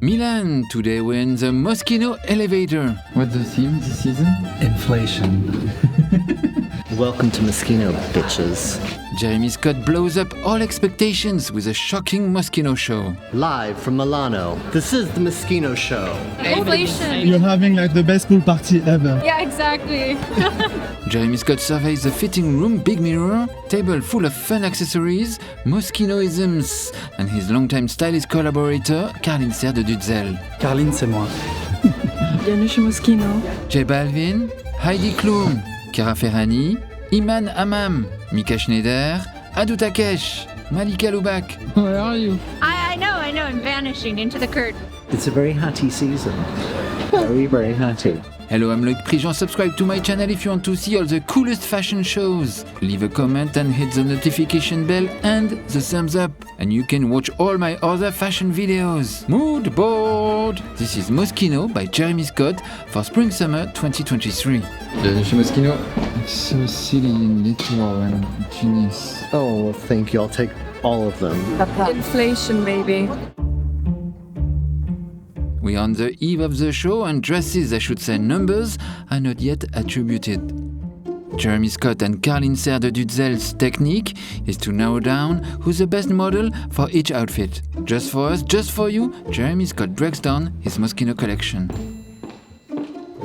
Milan, today we're in the Moschino elevator. What's the theme this season? Inflation. Welcome to Moschino, bitches. Jeremy Scott blows up all expectations with a shocking Moschino show. Live from Milano, this is the Moschino Show. Inflation. You're having like the best pool party ever. Yeah, exactly. Jeremy Scott surveys the fitting room, big mirror, table full of fun accessories, Moschinoisms, and his longtime stylist collaborator, Carline Serre de Dutzel. Carline, c'est moi. Bienvenue chez Moschino. J Balvin, Heidi Klum, Kara Ferrani, Iman Hammam, Mika Schneider, Adu Takesh, Malika Lubak. Where are you? I know, I'm vanishing into the curtain. It's a very hatty season. Very, very hatty. Hello, I'm Loïc Prigent. Subscribe to my channel if you want to see all the coolest fashion shows. Leave a comment and hit the notification bell and the thumbs up. And you can watch all my other fashion videos. Mood board! This is Moschino by Jeremy Scott for Spring-Summer 2023. Bienvenue chez Moschino. It's so silly and literal and genius. Oh, well, thank you. I'll take all of them. Inflation, baby. We're on the eve of the show and dresses, I should say numbers, are not yet attributed. Jeremy Scott and Carline Serre de Dutzel's technique is to narrow down who's the best model for each outfit. Just for us, just for you, Jeremy Scott breaks down his Moschino collection.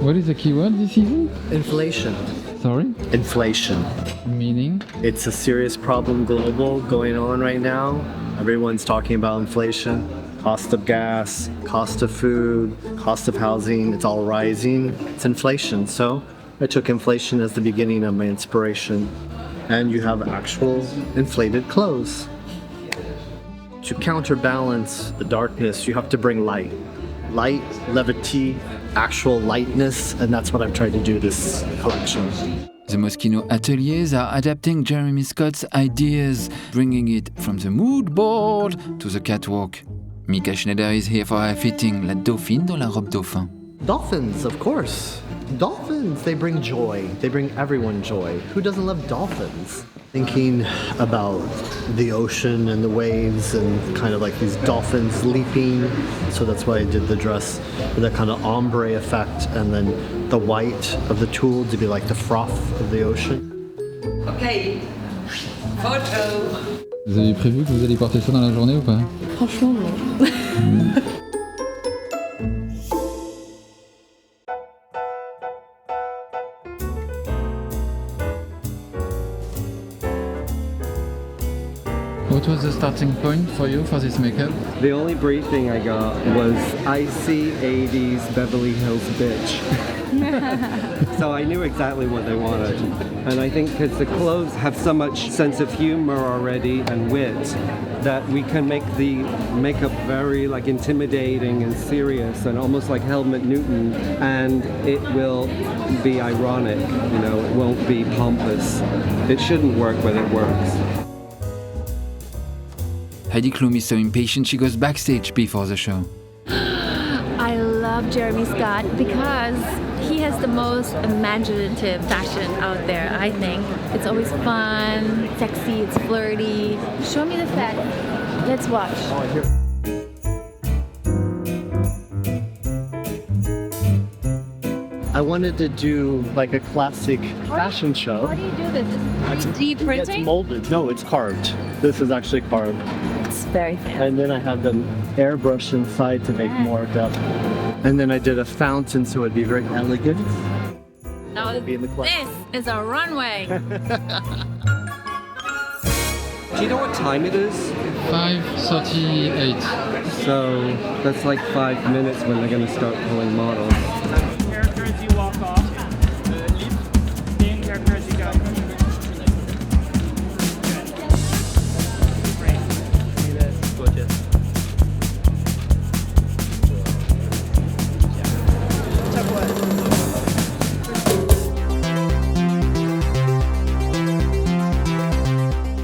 What is the keyword this season? Inflation. Sorry? Inflation. Meaning? It's a serious problem global going on right now. Everyone's talking about inflation. Cost of gas, cost of food, cost of housing, it's all rising. It's inflation. So I took inflation as the beginning of my inspiration. And you have actual inflated clothes. To counterbalance the darkness, you have to bring light. Light, levity, actual lightness, and that's what I've tried to do this collection. The Moschino ateliers are adapting Jeremy Scott's ideas, bringing it from the mood board to the catwalk. Mika Schneider is here for her fitting La Dauphine dans la robe dauphin. Dolphins, of course. Dolphins, they bring joy. They bring everyone joy. Who doesn't love dolphins? Thinking about the ocean and the waves and kind of like these dolphins leaping. So that's why I did the dress with that kind of ombre effect, and then the white of the tulle to be like the froth of the ocean. Okay, photo. Vous avez prévu que vous allez porter ça dans la journée ou pas? Franchement, non. What was the starting point for you for this makeup? The only briefing I got was icy 80s Beverly Hills bitch. So I knew exactly what they wanted. And I think because the clothes have so much sense of humor already and wit that we can make the makeup very like intimidating and serious and almost like Helmut Newton, and it will be ironic, you know, it won't be pompous. It shouldn't work, but it works. Heidi Klum is so impatient she goes backstage before the show. I love Jeremy Scott because he has the most imaginative fashion out there, I think. It's always fun, sexy, it's flirty. Show me the set. Let's watch. I wanted to do like a classic fashion show. How do you do this? Is deep It's printing? molded. No, it's carved. This is actually carved. It's very fancy. And then I had them airbrush inside to make more depth. And then I did a fountain so it'd be very elegant. Now Be in the club. this is a runway. Do you know what time it is? 5:38. So that's like 5 minutes when they're going to start pulling models. Character as you walk off. Same character as you go. Great. See this. Gorgeous.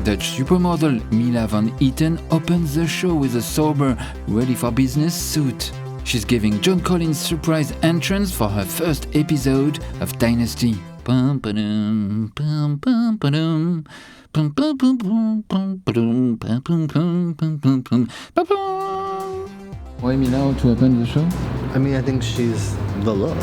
Dutch supermodel Mila van Eaton opens the show with a sober, ready-for-business suit. She's giving Joan Collins' surprise entrance for her first episode of Dynasty. Pum, ba-dum, pum, pum, ba-dum. Why me now to open the show? I mean, I think she's the look.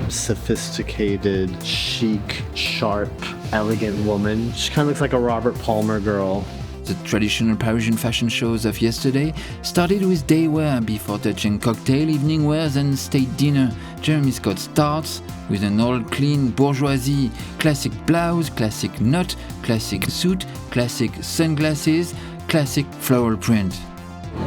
Sophisticated, chic, sharp, elegant woman. She kind of looks like a Robert Palmer girl. The traditional Parisian fashion shows of yesterday started with day wear before touching cocktail, evening wears and state dinner. Jeremy Scott starts with an all clean bourgeoisie, classic blouse, classic knot, classic suit, classic sunglasses, classic floral print.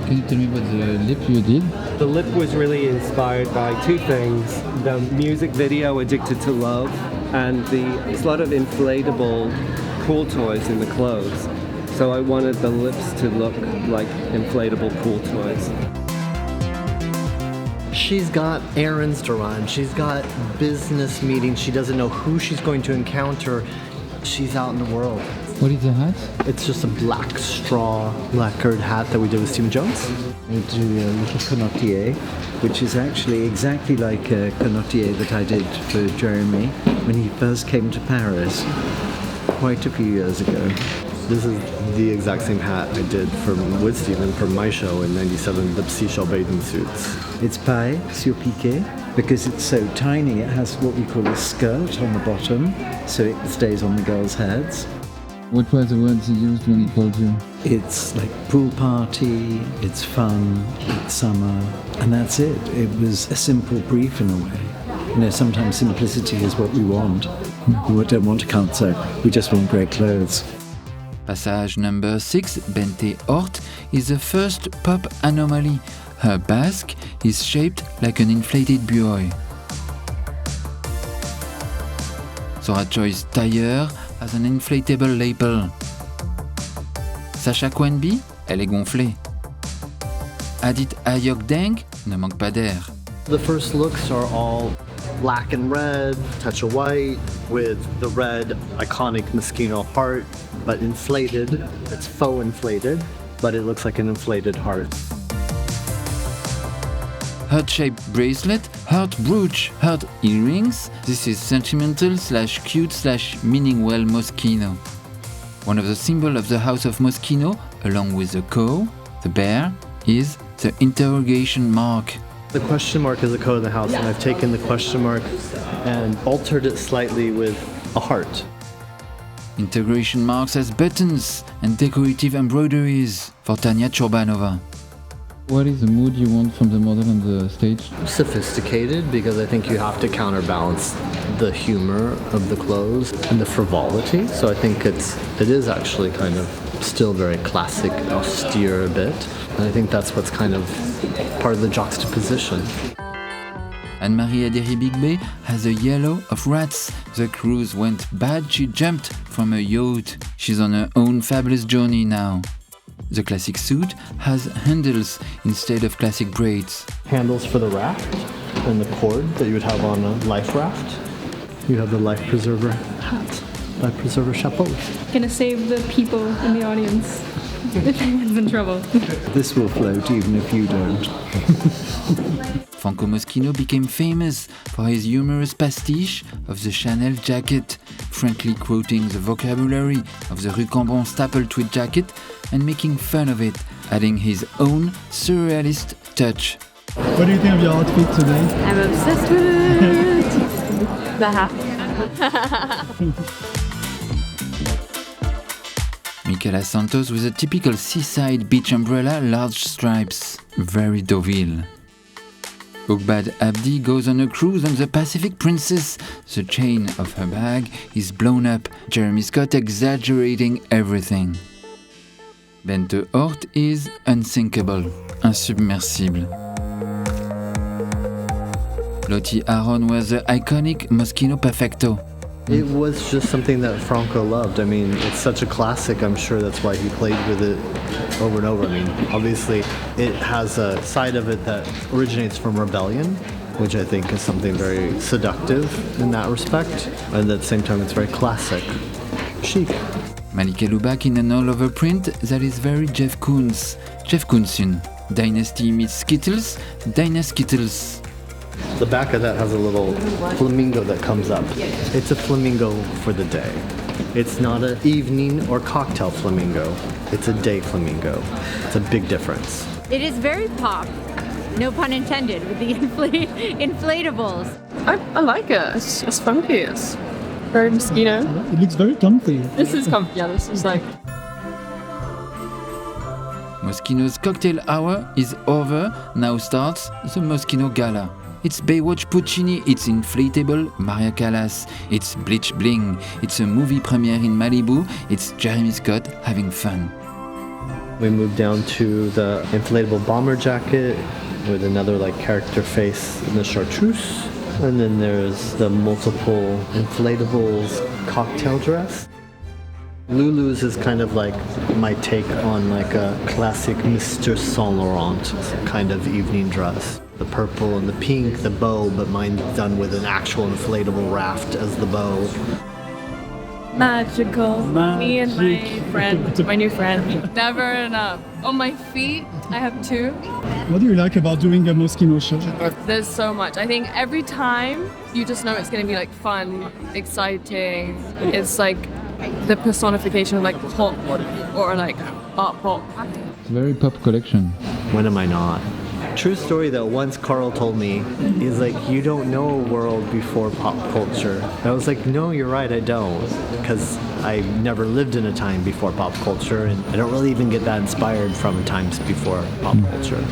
Can you tell me about the lip you did? The lip was really inspired by two things: the music video "Addicted to Love" and there's a lot of inflatable pool toys in the clothes. So I wanted the lips to look like inflatable pool toys. She's got errands to run. She's got business meetings. She doesn't know who she's going to encounter. She's out in the world. What is the hat? It's just a black straw lacquered hat that we did with Stephen Jones. We do a little canotier, which is actually exactly like a canotier that I did for Jeremy when he first came to Paris quite a few years ago. This is the exact same hat I did with Stephen for my show in '97, the seashell bathing suits. It's paille sur piqué because it's so tiny. It has what we call a skirt on the bottom, so it stays on the girls' heads. What were the words he used when he called you? It's like pool party, it's fun, it's summer, and that's it. It was a simple brief in a way. You know, sometimes simplicity is what we want. We don't want a concert, we just want great clothes. Passage number 6, Bente Hort, is the first pop anomaly. Her basque is shaped like an inflated buoy. Zora Choi's tailleur has an inflatable lapel. Sacha Quenby, elle est gonflée. Adit Ayok Deng ne manque pas d'air. The first looks are all black and red, touch of white, with the red iconic Moschino heart, but inflated. It's faux inflated, but it looks like an inflated heart. Heart-shaped bracelet, heart brooch, heart earrings. This is sentimental / cute / meaning well Moschino. One of the symbols of the House of Moschino, along with the cow, the bear, is the interrogation mark. The question mark is the code of the house, and I've taken the question mark and altered it slightly with a heart. Integration marks as buttons and decorative embroideries for Tanya Churbanova. What is the mood you want from the model on the stage? Sophisticated, because I think you have to counterbalance the humor of the clothes and the frivolity. So I think it is actually kind of still very classic, austere a bit. And I think that's what's kind of part of the juxtaposition. Anne-Marie Adéry-Bigbe has a yellow of rats. The cruise went bad, she jumped from a yacht. She's on her own fabulous journey now. The classic suit has handles instead of classic braids. Handles for the raft and the cord that you would have on a life raft. You have the life preserver hat, life preserver chapeau. Gonna save the people in the audience if anyone's in trouble. This will float even if you don't. Franco Moschino became famous for his humorous pastiche of the Chanel jacket, frankly quoting the vocabulary of the Rue Cambon staple tweed jacket and making fun of it, adding his own surrealist touch. What do you think of your outfit today? I'm obsessed with it. Baha. Michaela Santos with a typical seaside beach umbrella, large stripes. Very Deauville. Ogbad Abdi goes on a cruise on the Pacific Princess. The chain of her bag is blown up, Jeremy Scott exaggerating everything. Bente Hort is unsinkable, insubmersible. Lottie Aron wears the iconic Moschino Perfecto. It was just something that Franco loved. I mean, it's such a classic. I'm sure that's why he played with it over and over. I mean, obviously, it has a side of it that originates from rebellion, which I think is something very seductive in that respect. And at the same time, it's very classic, chic. Malika Lubak in an all-over print that is very Jeff Koons. Jeff Koonsian. Dynasty meets Skittles, Dynaskittles. The back of that has a little flamingo that comes up. It's a flamingo for the day. It's not an evening or cocktail flamingo. It's a day flamingo. It's a big difference. It is very pop, no pun intended, with the inflatables. I like it. It's funky. It's very Moschino. It looks very comfy. This is comfy. Yeah, this is like. Moschino's cocktail hour is over. Now starts the Moschino Gala. It's Baywatch Puccini, it's inflatable Maria Callas, it's Bleach Bling, it's a movie premiere in Malibu, it's Jeremy Scott having fun. We moved down to the inflatable bomber jacket with another like character face in the chartreuse. And then there's the multiple inflatables cocktail dress. Lulu's is kind of like my take on like a classic Mr. Saint Laurent kind of evening dress. The purple and the pink, the bow, but mine done with an actual inflatable raft as the bow. Magical. Me and my friend, my new friend. Never enough. On my feet, I have two. What do you like about doing a Moschino show? There's so much. I think every time you just know it's going to be like fun, exciting. It's like the personification of like pop or like art pop. It's a very pop collection. When am I not? True story that once Carl told me, he's like, you don't know a world before pop culture. And I was like, no, you're right, I don't. Because I never lived in a time before pop culture, and I don't really even get that inspired from times before pop culture.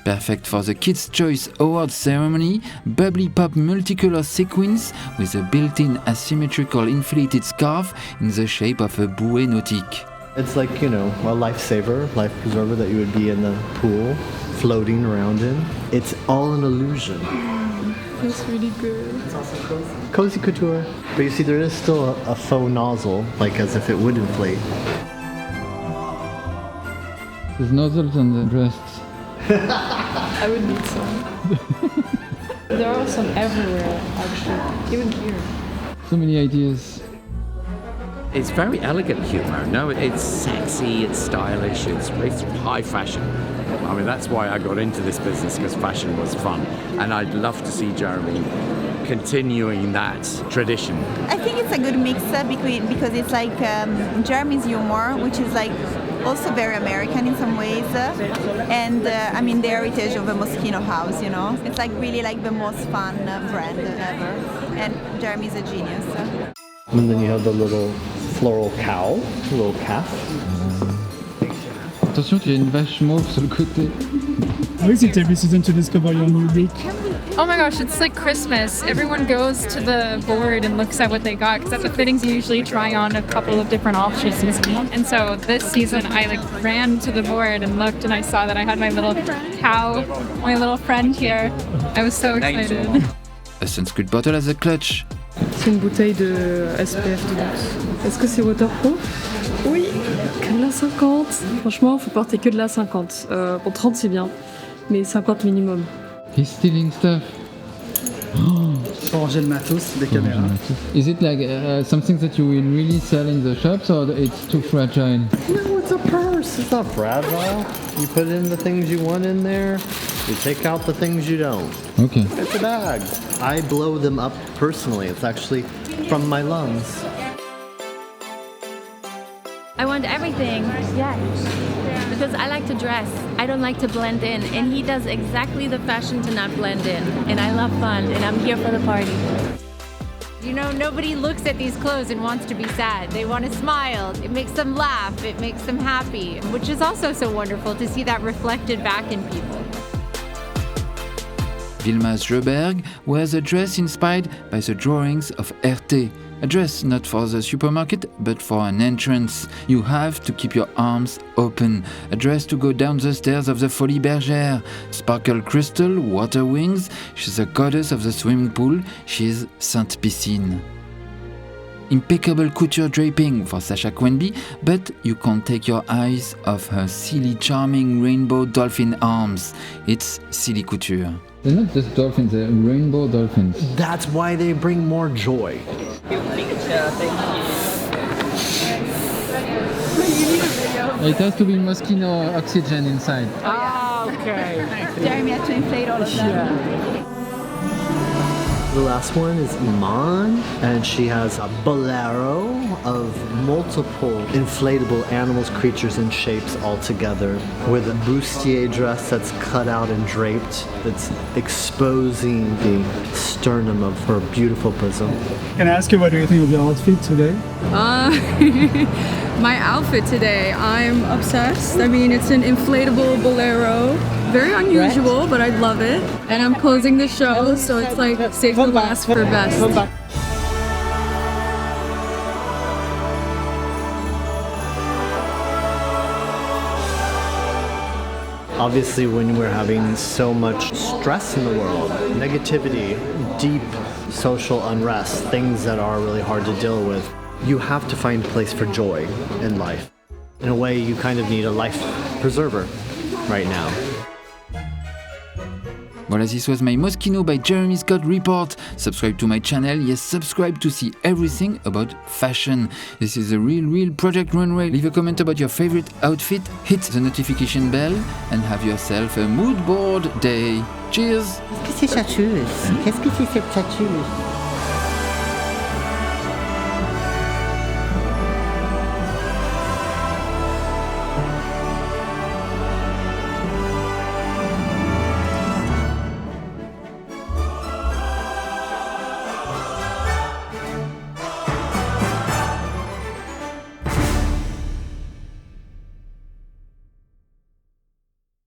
Perfect for the Kids' Choice Awards ceremony, bubbly pop multicolor sequins with a built-in asymmetrical inflated scarf in the shape of a bouée nautique. It's like, you know, a lifesaver, life preserver that you would be in the pool, floating around in. It's all an illusion. Feels really good. It's also cozy. Cozy couture. But you see, there is still a faux nozzle, like as if it would inflate. There's nozzles on the dress. I would need some. There are some everywhere, actually. Even here. So many ideas. It's very elegant humor. No, it's sexy, it's stylish, it's high fashion. I mean, that's why I got into this business, because fashion was fun. And I'd love to see Jeremy continuing that tradition. I think it's a good mix because it's like Jeremy's humor, which is like also very American in some ways, and I mean the heritage of a Moschino house, you know. It's like really like the most fun brand ever, and Jeremy's a genius. And then you have the little floral cow, little calf. Attention qu'il y a une vache mauve sur le côté. How is it every season to discover your new look? Oh my gosh, it's like Christmas. Everyone goes to the board and looks at what they got, because at the fittings you usually try on a couple of different options. And so this season I like ran to the board and looked, and I saw that I had my little cow, my little friend here. I was so excited. A sunscreen bottle as a clutch. C'est une bouteille de SPF 12. Est-ce que c'est waterproof? Oui, que de la 50. Franchement, faut porter que de la 50. Pour 30 c'est bien, mais 50 minimum. He's stealing stuff. Pour ranger le matos des caméras. Is it like something that you will really sell in the shops, or it's too fragile? No, it's a purse. It's not fragile. You put in the things you want in there. You take out the things you don't. Okay. It's a bag. I blow them up personally. It's actually from my lungs. I want everything, yes. Because I like to dress. I don't like to blend in. And he does exactly the fashion to not blend in. And I love fun, and I'm here for the party. You know, nobody looks at these clothes and wants to be sad. They want to smile. It makes them laugh. It makes them happy, which is also so wonderful to see that reflected back in people. Vilma Sjöberg wears a dress inspired by the drawings of Herté. A dress not for the supermarket, but for an entrance. You have to keep your arms open. A dress to go down the stairs of the Folies Bergère. Sparkle crystal, water wings. She's the goddess of the swimming pool. She's Sainte Piscine. Impeccable couture draping for Sacha Quenby, but you can't take your eyes off her silly, charming rainbow dolphin arms. It's silly couture. They're not just dolphins, they're rainbow dolphins. That's why they bring more joy. It has to be Moschino oxygen inside. Okay. Jeremy had to inflate all of them. The last one is Iman, and she has a bolero of multiple inflatable animals, creatures, and shapes all together with a bustier dress that's cut out and draped, that's exposing the sternum of her beautiful bosom. Can I ask you what do you think of your outfit today? My outfit today, I'm obsessed. I mean, it's an inflatable bolero. Very unusual, but I love it. And I'm closing the show, so it's like save the last for best. Obviously, when we're having so much stress in the world, negativity, deep social unrest, things that are really hard to deal with, you have to find a place for joy in life. In a way, you kind of need a life preserver right now. Voilà, this was my Moschino by Jeremy Scott report. Subscribe to my channel, yes, subscribe to see everything about fashion. This is a real Project Runway. Leave a comment about your favorite outfit, hit the notification bell, and have yourself a mood board day. Cheers! Qu'est-ce que c'est chatouille? Qu'est-ce que c'est cette chatouille?